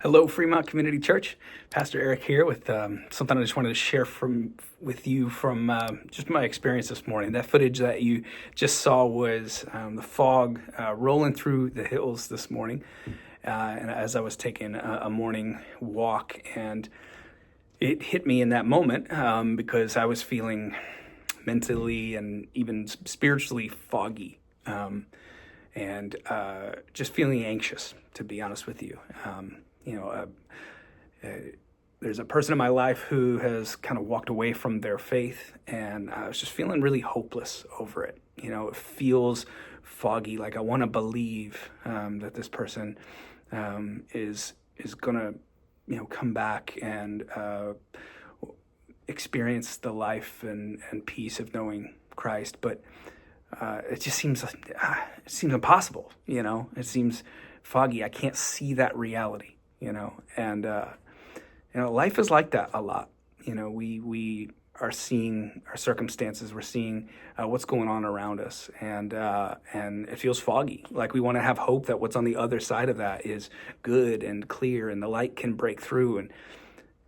Hello, Fremont.Church. Pastor Eric here with something I just wanted to share with you from just my experience this morning. That footage that you just saw was the fog rolling through the hills this morning, and as I was taking a morning walk, and it hit me in that moment because I was feeling mentally and even spiritually foggy. And just feeling anxious, to be honest with you. There's a person in my life who has kind of walked away from their faith, and I was just feeling really hopeless over it. It feels foggy, like I want to believe that this person is gonna, come back and experience the life and peace of knowing Christ, but it just seems impossible. It seems foggy. I can't see that reality. And life is like that a lot. We are seeing our circumstances. We're seeing what's going on around us, and it feels foggy. Like we want to have hope that what's on the other side of that is good and clear, and the light can break through. And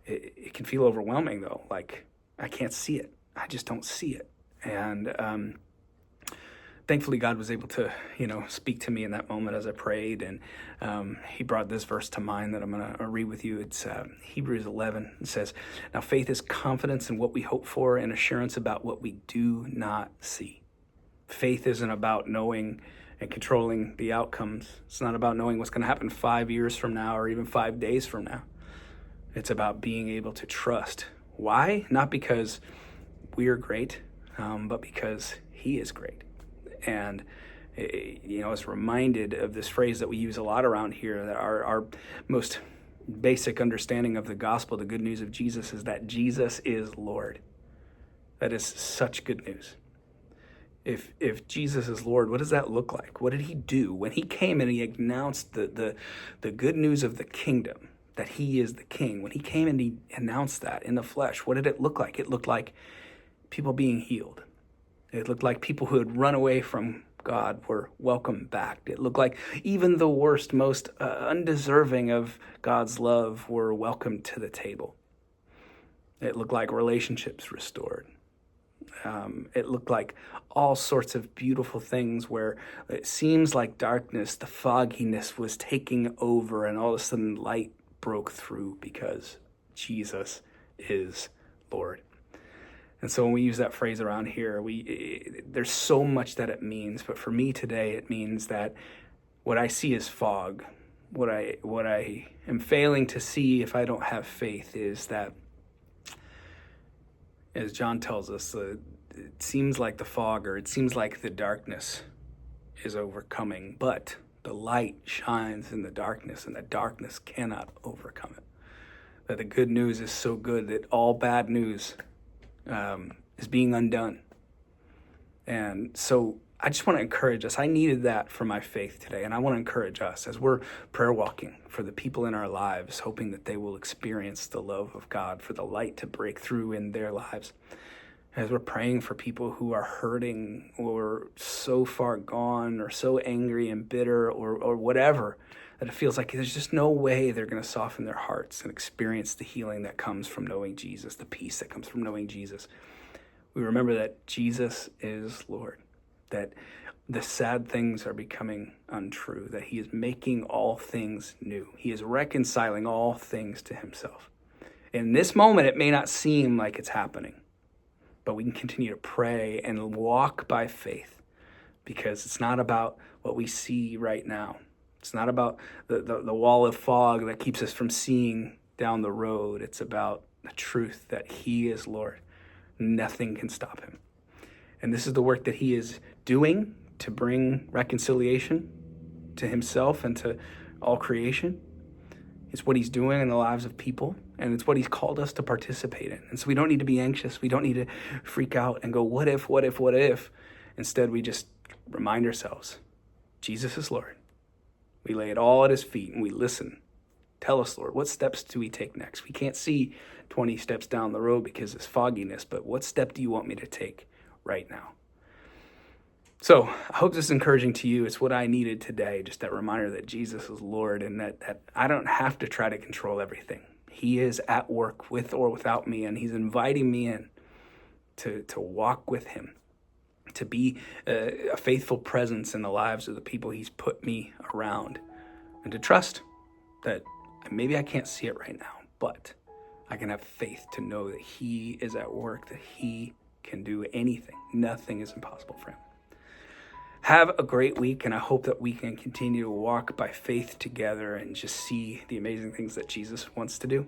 it can feel overwhelming, though. Like I can't see it. I just don't see it. And thankfully, God was able to, speak to me in that moment as I prayed, and He brought this verse to mind that I'm going to read with you. It's Hebrews 11. It says, "Now faith is confidence in what we hope for and assurance about what we do not see." Faith isn't about knowing and controlling the outcomes. It's not about knowing what's going to happen 5 years from now or even 5 days from now. It's about being able to trust. Why? Not because we're great, but because He is great. And, I was reminded of this phrase that we use a lot around here, that our most basic understanding of the gospel, the good news of Jesus, is that Jesus is Lord. That is such good news. If Jesus is Lord, what does that look like? What did He do? When He came and He announced the good news of the kingdom, that He is the King, when He came and He announced that in the flesh, what did it look like? It looked like people being healed. It looked like people who had run away from God were welcomed back. It looked like even the worst, most undeserving of God's love were welcomed to the table. It looked like relationships restored. It looked like all sorts of beautiful things where it seems like darkness, the fogginess was taking over, and all of a sudden light broke through because Jesus is Lord. And so when we use that phrase around here, there's so much that it means. But for me today, it means that what I see is fog. What I am failing to see if I don't have faith is that, as John tells us, it seems like the fog, or it seems like the darkness is overcoming, but the light shines in the darkness, and the darkness cannot overcome it. That the good news is so good that all bad news is being undone. And so I just want to encourage us. I needed that for my faith today, and I want to encourage us as we're prayer walking for the people in our lives, hoping that they will experience the love of God, for the light to break through in their lives. As we're praying for people who are hurting or so far gone or so angry and bitter or whatever, that it feels like there's just no way they're going to soften their hearts and experience the healing that comes from knowing Jesus, the peace that comes from knowing Jesus. We remember that Jesus is Lord, that the sad things are becoming untrue, that He is making all things new. He is reconciling all things to Himself. In this moment, it may not seem like it's happening, but we can continue to pray and walk by faith, because it's not about what we see right now. It's not about the wall of fog that keeps us from seeing down the road. It's about the truth that He is Lord. Nothing can stop Him. And this is the work that He is doing to bring reconciliation to Himself and to all creation. It's what He's doing in the lives of people, and it's what He's called us to participate in. And so we don't need to be anxious. We don't need to freak out and go, what if, what if, what if? Instead, we just remind ourselves, Jesus is Lord. We lay it all at His feet and we listen. Tell us, Lord, what steps do we take next? We can't see 20 steps down the road because it's fogginess, but what step do you want me to take right now? So I hope this is encouraging to you. It's what I needed today, just that reminder that Jesus is Lord and that I don't have to try to control everything. He is at work with or without me, and he's inviting me in to walk with him, to be a faithful presence in the lives of the people he's put me around, and to trust that maybe I can't see it right now, but I can have faith to know that he is at work, that he can do anything. Nothing is impossible for him. Have a great week, and I hope that we can continue to walk by faith together and just see the amazing things that Jesus wants to do.